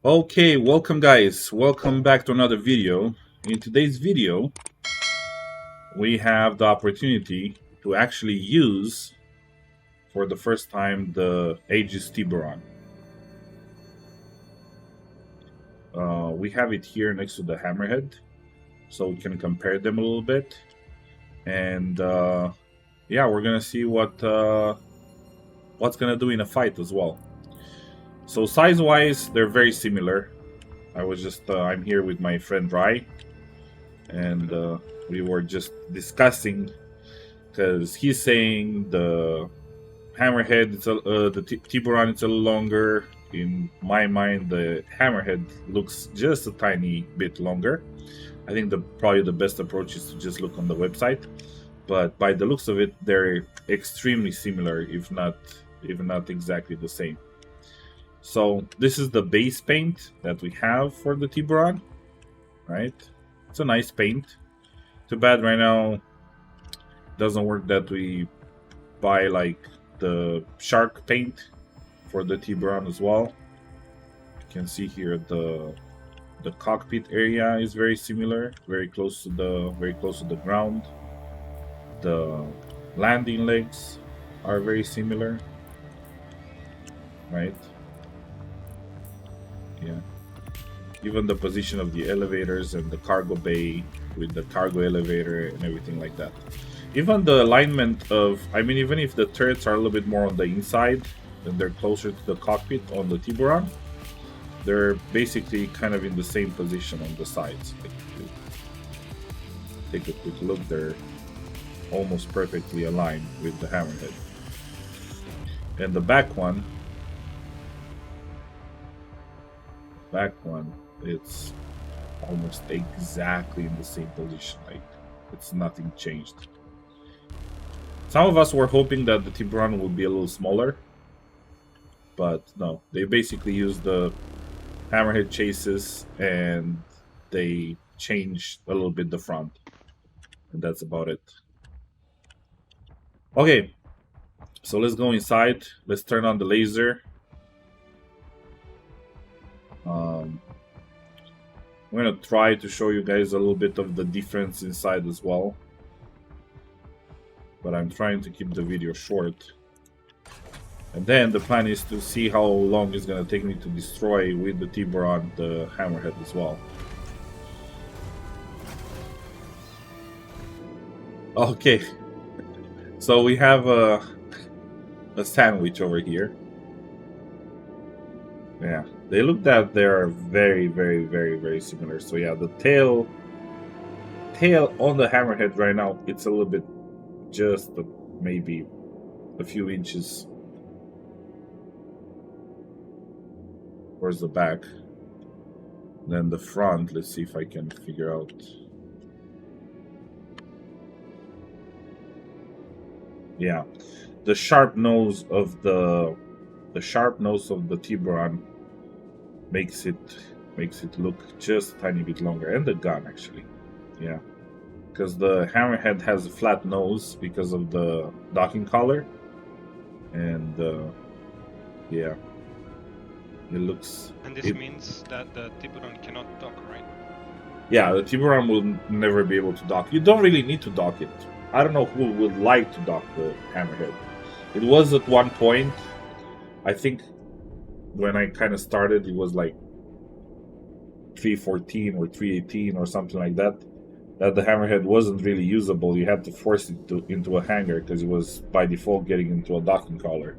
Okay, welcome guys. Welcome back to another video. In today's video, we have the opportunity to actually use, for the first time, the Aegis Tiburon. We have it here next to the Hammerhead, so we can compare them a little bit. And yeah, we're gonna see what's gonna do in a fight as well. So size-wise, they're very similar. I'm here with my friend Rai, and we were just discussing because he's saying the Hammerhead, the Tiburon, it's a little longer. In my mind, the Hammerhead looks just a tiny bit longer. I think probably the best approach is to just look on the website. But by the looks of it, they're extremely similar, if not exactly the same. So this is the base paint that we have for the Tiburon, right? It's a nice paint. Too bad right now it doesn't work that we buy like the shark paint for the Tiburon as well. You can see here the cockpit area is very similar, very close to the ground. The landing legs are very similar, right? Yeah. Even the position of the elevators and the cargo bay with the cargo elevator and everything like that. Even the alignment of, even if the turrets are a little bit more on the inside and they're closer to the cockpit on the Tiburon, they're basically kind of in the same position on the sides. Like, take a quick look, they're almost perfectly aligned with the Hammerhead. And the back one, it's almost exactly in the same position. Like, it's nothing changed. Some of us were hoping that the Tiburon would be a little smaller, but no, they basically used the Hammerhead chases and they changed a little bit the front, and that's about it. Okay, so let's go inside. Let's turn on the laser. I'm gonna try to show you guys a little bit of the difference inside as well, but I'm trying to keep the video short. And then the plan is to see how long it's gonna take me to destroy with the Tiburon the Hammerhead as well. Okay, so we have a sandwich over here. Yeah, they look that they are very, very, very, very similar. So yeah, the tail on the Hammerhead right now, it's a little bit, just maybe a few inches towards the back. Then the front, let's see if I can figure out. Yeah, the sharp nose of the Tiburon makes it look just a tiny bit longer, and the gun actually, yeah, because the Hammerhead has a flat nose because of the docking collar, and yeah, it looks. And this means that the Tiburon cannot dock, right? Yeah, the Tiburon will never be able to dock. You don't really need to dock it. I don't know who would like to dock the Hammerhead. It was at one point, I think, when I kind of started, it was like 314 or 318 or something like that, that the Hammerhead wasn't really usable. You had to force it into a hangar because it was by default getting into a docking collar.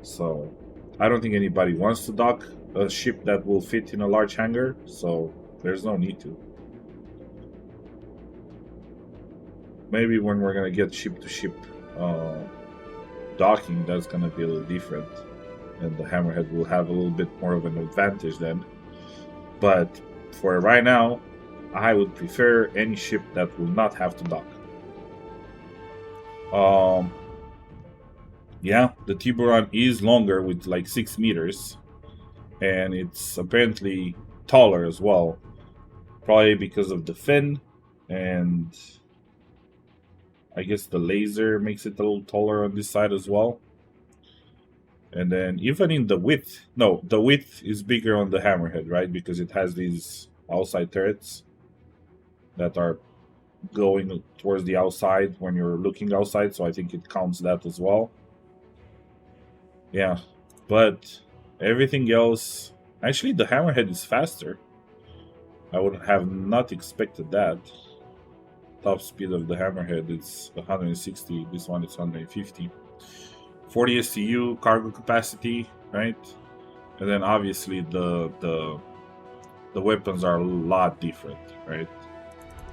So I don't think anybody wants to dock a ship that will fit in a large hangar, so there's no need to. Maybe when we're gonna get ship-to-ship docking, that's gonna be a little different, and the Hammerhead will have a little bit more of an advantage then. But for right now, I would prefer any ship that will not have to dock. Yeah, the Tiburon is longer with like 6 meters, and it's apparently taller as well, probably because of the fin, and I guess the laser makes it a little taller on this side as well. And then even in the width, no, the width is bigger on the Hammerhead, right? Because it has these outside turrets that are going towards the outside when you're looking outside, so I think it counts that as well. Yeah, but everything else, actually the Hammerhead is faster. I would have not expected that. Top speed of the Hammerhead is 160, this one is 150. 40 SCU cargo capacity, right? And then obviously the weapons are a lot different, right?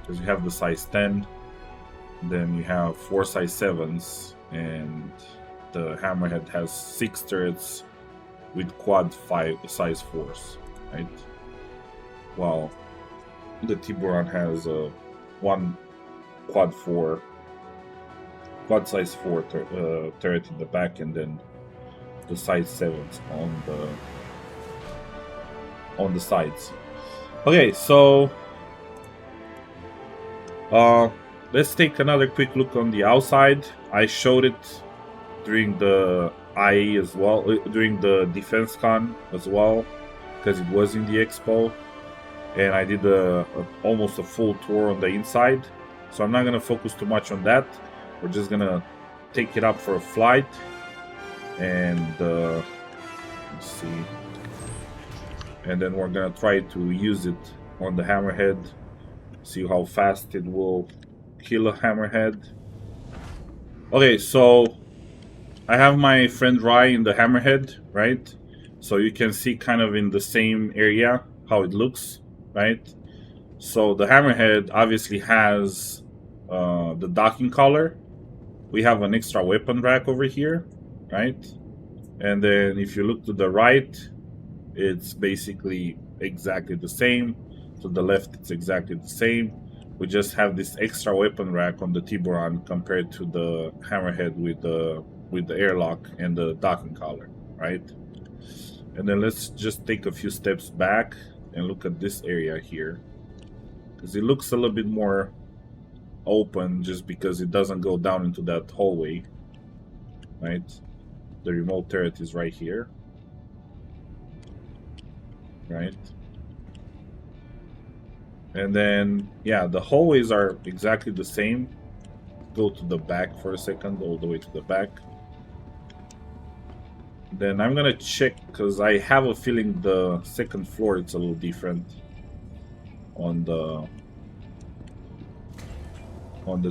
Because you have the size 10, then you have 4 size 7s, and the Hammerhead has 6 turrets with quad 5 size 4s, right? While the Tiburon has one quad size 4 turret in the back, and then the size 7s on the sides. Okay, so let's take another quick look on the outside. I showed it during the IE as well, during the Defense Con as well, because it was in the expo, and I did almost a full tour on the inside. So I'm not gonna focus too much on that. We're just gonna take it up for a flight, and let's see, and then we're gonna try to use it on the Hammerhead, see how fast it will kill a Hammerhead. Okay, so I have my friend Rai in the Hammerhead, right? So you can see kind of in the same area how it looks, right? So the Hammerhead obviously has the docking collar. We have an extra weapon rack over here, right? And then if you look to the right, it's basically exactly the same. To the left, it's exactly the same. We just have this extra weapon rack on the Tiburon compared to the Hammerhead with the airlock and the docking collar, right? And then let's just take a few steps back and look at this area here, because it looks a little bit more open just because it doesn't go down into that hallway, right? The remote turret is right here, right? And then, yeah, the hallways are exactly the same. Go to the back for a second, all the way to the back. Then I'm gonna check, because I have a feeling the second floor it's a little different on the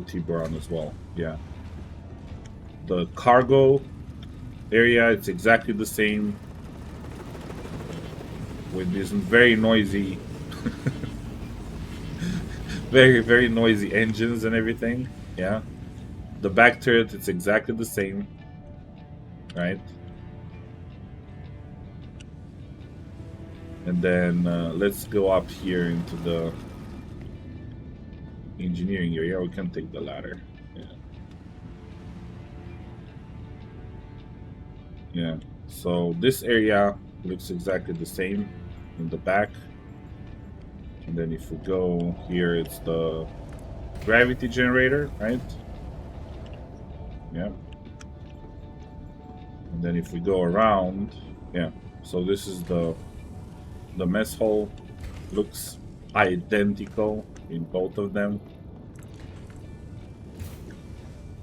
Tiburon as well. Yeah, the cargo area, it's exactly the same, with this very noisy very noisy engines and everything. Yeah, the back turret, it's exactly the same, right? And then let's go up here into the engineering area. We can take the ladder. Yeah, so this area looks exactly the same in the back. And then if we go here, it's the gravity generator, right? Yeah. And then if we go around, yeah, so this is the mess hall. Looks identical in both of them.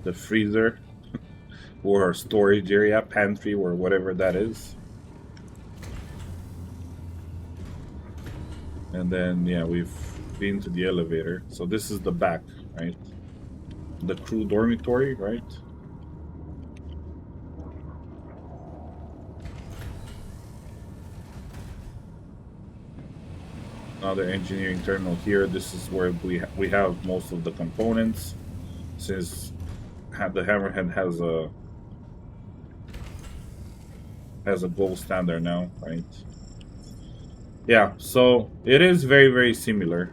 The freezer or storage area, pantry, or whatever that is. And then, yeah, we've been to the elevator. So this is the back, right? The crew dormitory, right? Another engineering terminal here. This is where we have most of the components, since the Hammerhead has a gold standard now, right? Yeah, so it is very similar.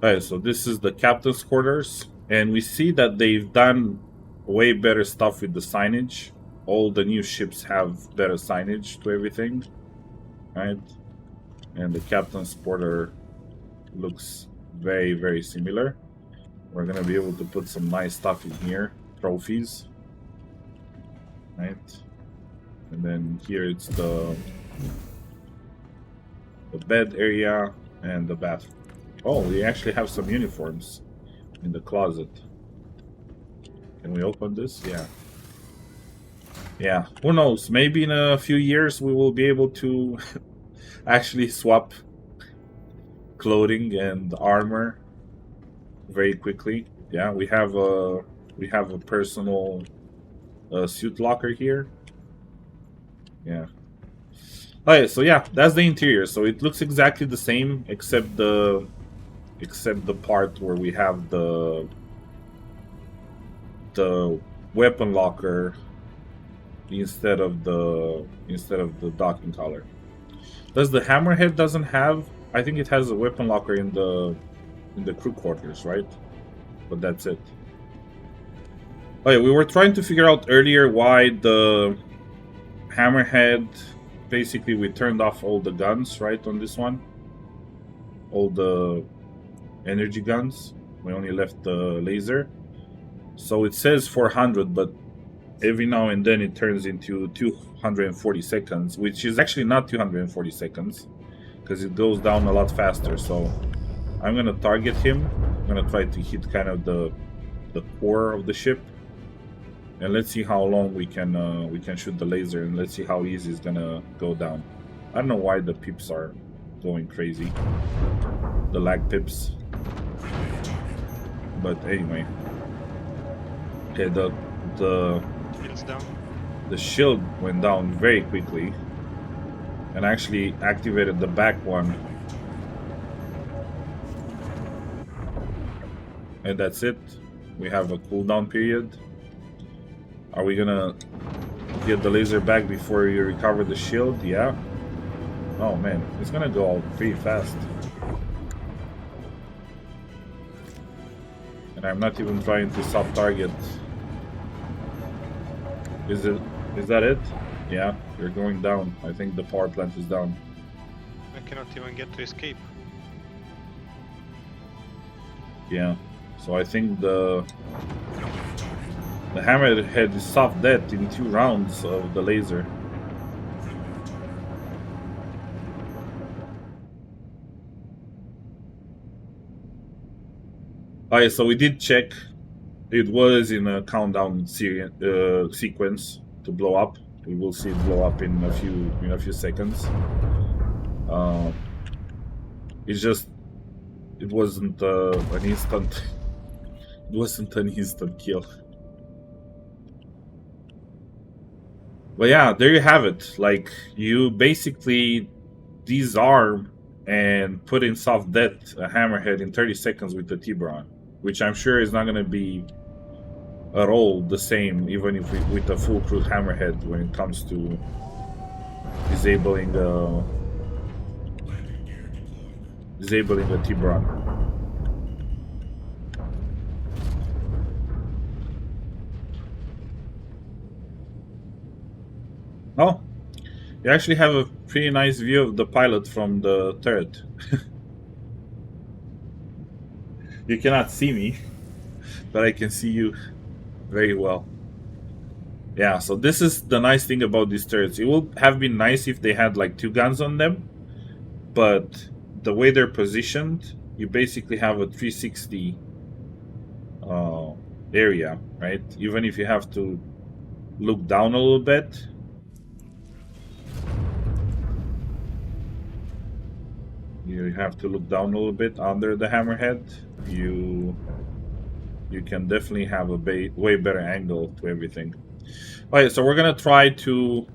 Alright, so this is the captain's quarters, and we see that they've done way better stuff with the signage. All the new ships have better signage to everything, right? And the captain's quarter looks very similar. We're gonna be able to put some nice stuff in here, trophies, right? And then here it's the bed area and the bathroom. Oh, we actually have some uniforms in the closet. Can we open this? Yeah. Yeah, who knows? Maybe in a few years we will be able to actually swap clothing and armor very quickly. Yeah, we have a personal suit locker here. Yeah. Okay, so yeah, that's the interior. So it looks exactly the same except the part where we have the weapon locker instead of the docking collar. Does the Hammerhead doesn't have? I think it has a weapon locker in the crew quarters, right? But that's it. Oh yeah, we were trying to figure out earlier why the Hammerhead, basically we turned off all the guns, right, on this one. All the energy guns. We only left the laser. So it says 400, but every now and then it turns into 240 seconds, which is actually not 240 seconds, because it goes down a lot faster. So I'm gonna target him. I'm gonna try to hit kind of the core of the ship, and let's see how long we can shoot the laser, and let's see how easy it's gonna go down. I don't know why the pips are going crazy, the lag pips, but anyway. Okay, the shield went down very quickly, and actually activated the back one. And that's it. We have a cooldown period. Are we gonna get the laser back before you recover the shield? Yeah. Oh man, it's gonna go out pretty fast. And I'm not even trying to soft target. Is that it? Yeah, you're going down. I think the power plant is down. I cannot even get to escape. Yeah. So I think the Hammerhead is soft dead in 2 rounds of the laser. Alright, so we did check. It was in a countdown sequence to blow up. We will see it blow up in a few seconds. It's just it wasn't an instant. It wasn't an instant kill. But yeah, there you have it. Like, you basically disarm and put in soft death a Hammerhead in 30 seconds with the Tiburon, which I'm sure is not going to be at all the same, even if with a full crew Hammerhead, when it comes to disabling a Tiburon. Oh, you actually have a pretty nice view of the pilot from the turret. You cannot see me, but I can see you very well. Yeah, so this is the nice thing about these turrets. It would have been nice if they had like 2 guns on them, but the way they're positioned, you basically have a 360 area, right? Even if you have to look down a little bit. You have to look down a little bit under the Hammerhead. You can definitely have a way better angle to everything. Okay, so we're gonna try to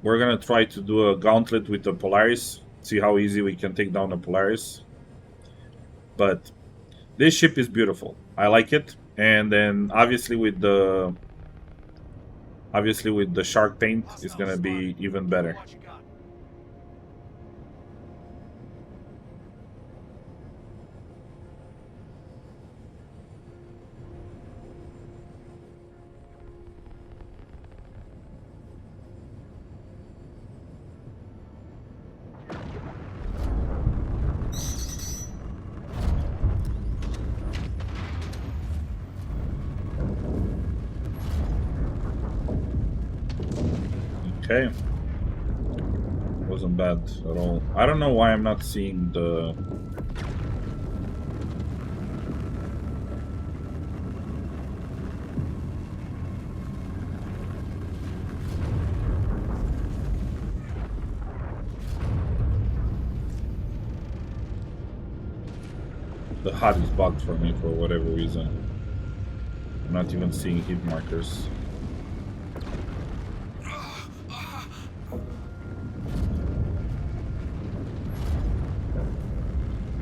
do a gauntlet with the Polaris. See how easy we can take down a Polaris. But this ship is beautiful. I like it. And then obviously with the shark paint, it's gonna be even better. Okay. Wasn't bad at all. I don't know why I'm not seeing the... The HUD is bugged for me for whatever reason. I'm not even seeing hit markers.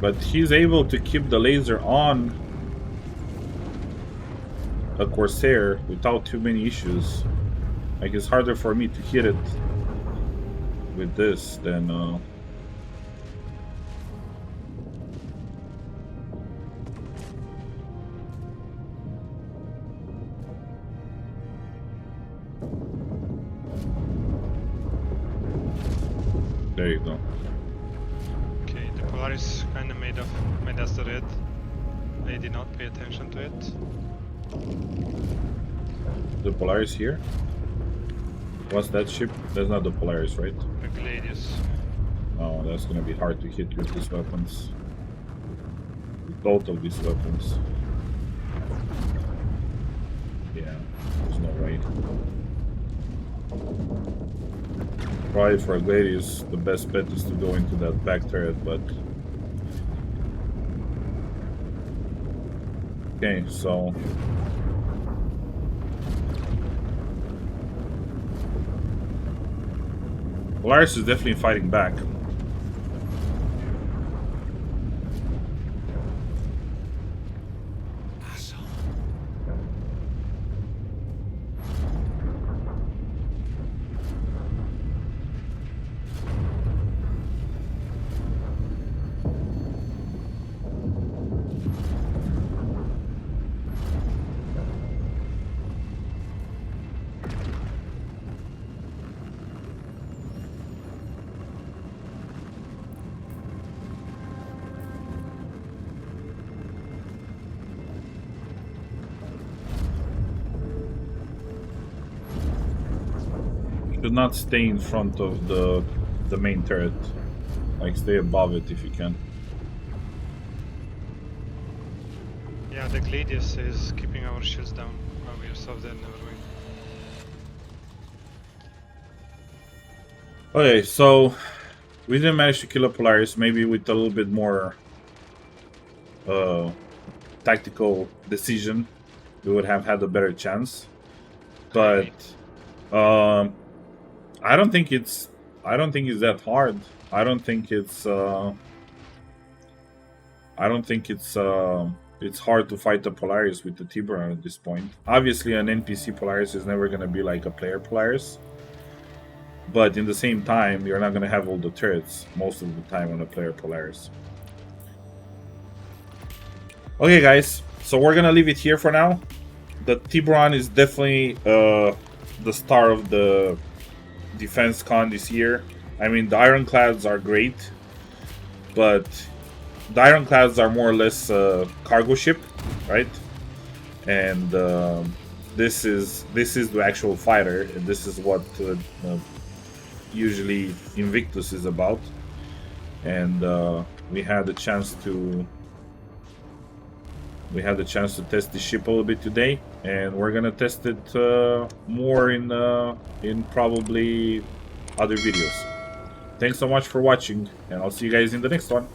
But he's able to keep the laser on a Corsair without too many issues. Like, it's harder for me to hit it with this than there you go. Okay, the Polaris kind of made us the red. I did not pay attention to it. The Polaris here? What's that ship? That's not the Polaris, right? The Gladius. Oh, that's gonna be hard to hit with these weapons. With both of these weapons. Yeah, there's no way. Probably for a Gladius, the best bet is to go into that back turret, but... Okay, so... Polaris is definitely fighting back. Should not stay in front of the main turret. Like, stay above it if you can. Yeah, the Gladius is keeping our shields down while we are so dead, never win. Okay, so we didn't manage to kill a Polaris. Maybe with a little bit more tactical decision, we would have had a better chance. But I don't think it's that hard. I don't think it's it's hard to fight the Polaris with the Tiburon at this point. Obviously, an NPC Polaris is never gonna be like a player Polaris. But in the same time, you're not gonna have all the turrets most of the time on a player Polaris. Okay, guys, so we're gonna leave it here for now. The Tiburon is definitely the star of the defense con this year. I mean, the Ironclads are great, but the Ironclads are more or less a cargo ship, right? And this is the actual fighter, and this is what usually Invictus is about. And we had the chance to test the ship a little bit today, and we're gonna test it more in probably other videos. Thanks so much for watching, and I'll see you guys in the next one.